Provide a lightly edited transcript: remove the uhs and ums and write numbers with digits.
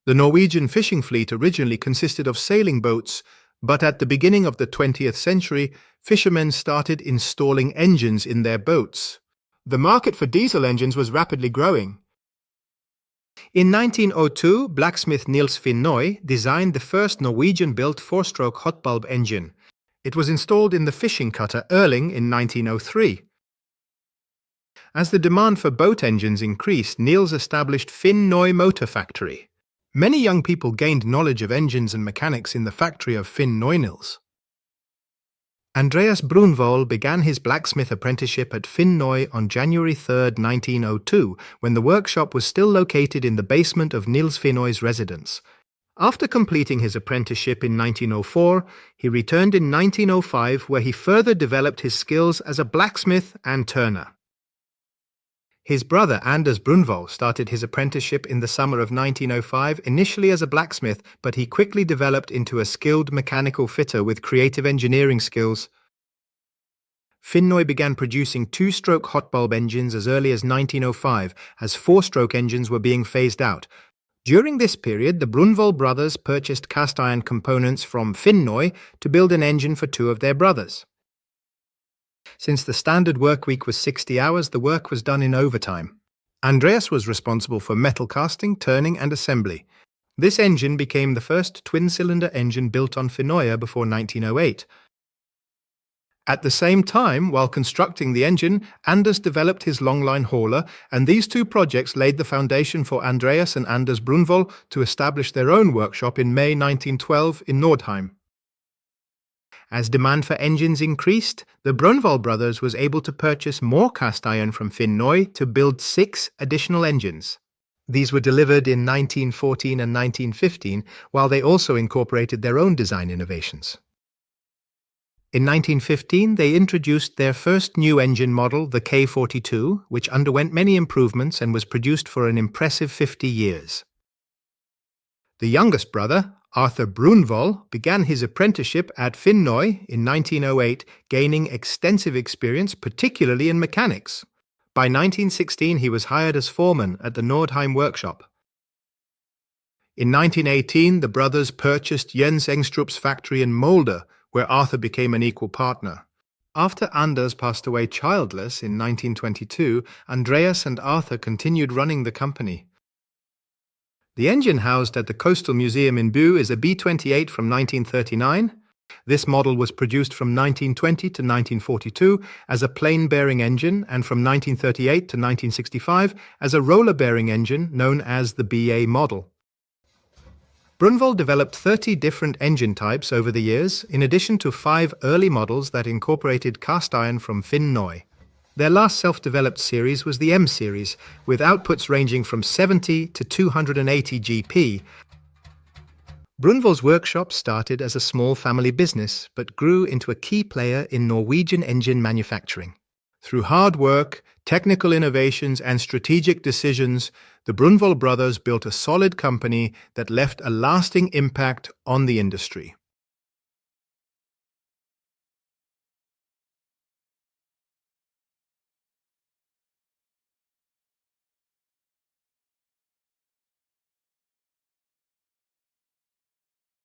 The Norwegian fishing fleet originally consisted of sailing boats, but at the beginning of the 20th century, fishermen started installing engines in their boats. The market for diesel engines was rapidly growing. In 1902, blacksmith Niels Finnøy designed the first Norwegian-built four-stroke hot bulb engine. It was installed in the fishing cutter Erling in 1903. As the demand for boat engines increased, Niels established Finnøy Motorfabrikk. Many young people gained knowledge of engines and mechanics in the factory of Finnøy Niels. Andreas Brunvoll began his blacksmith apprenticeship at Finnøy on January 3, 1902, when the workshop was still located in the basement of Niels Finnøy's residence. After completing his apprenticeship in 1904, he returned in 1905, where he further developed his skills as a blacksmith and turner. His brother Anders Brunvoll started his apprenticeship in the summer of 1905, initially as a blacksmith, but he quickly developed into a skilled mechanical fitter with creative engineering skills. Finnøy began producing two-stroke hot bulb engines as early as 1905, as four-stroke engines were being phased out. During this period, the Brunvoll brothers purchased cast-iron components from Finnøy to build an engine for two of their brothers. Since the standard work week was 60 hours, the work was done in overtime. Andreas was responsible for metal casting, turning and assembly. This engine became the first twin-cylinder engine built on Finnøy before 1908. At the same time, while constructing the engine, Anders developed his longline hauler, and these two projects laid the foundation for Andreas and Anders Brunvoll to establish their own workshop in May 1912 in Nordheim. As demand for engines increased, the Brunvoll brothers was able to purchase more cast iron from Finnøy to build 6 additional engines. These were delivered in 1914 and 1915, while they also incorporated their own design innovations. In 1915, they introduced their first new engine model, the K42, which underwent many improvements and was produced for an impressive 50 years. The youngest brother, Haraldr Brunvoll, began his apprenticeship at Finnøy in 1908, gaining extensive experience, particularly in mechanics. By 1916, he was hired as foreman at the Nordheim workshop. In 1918, the brothers purchased Jens Engstrup's factory in Molde, where Haraldr became an equal partner. After Anders passed away childless in 1922, Andreas and Haraldr continued running the company. The engine housed at the Coastal Museum in Bu is a B-28 from 1939. This model was produced from 1920 to 1942 as a plain-bearing engine and from 1938 to 1965 as a roller-bearing engine known as the BA model. Brunvoll developed 30 different engine types over the years, in addition to 5 early models that incorporated cast iron from Finnøy. Their last self-developed series was the M series, with outputs ranging from 70 to 280 GP. Brunvoll's workshop started as a small family business, but grew into a key player in Norwegian engine manufacturing. Through hard work, technical innovations, and strategic decisions, the Brunvoll brothers built a solid company that left a lasting impact on the industry.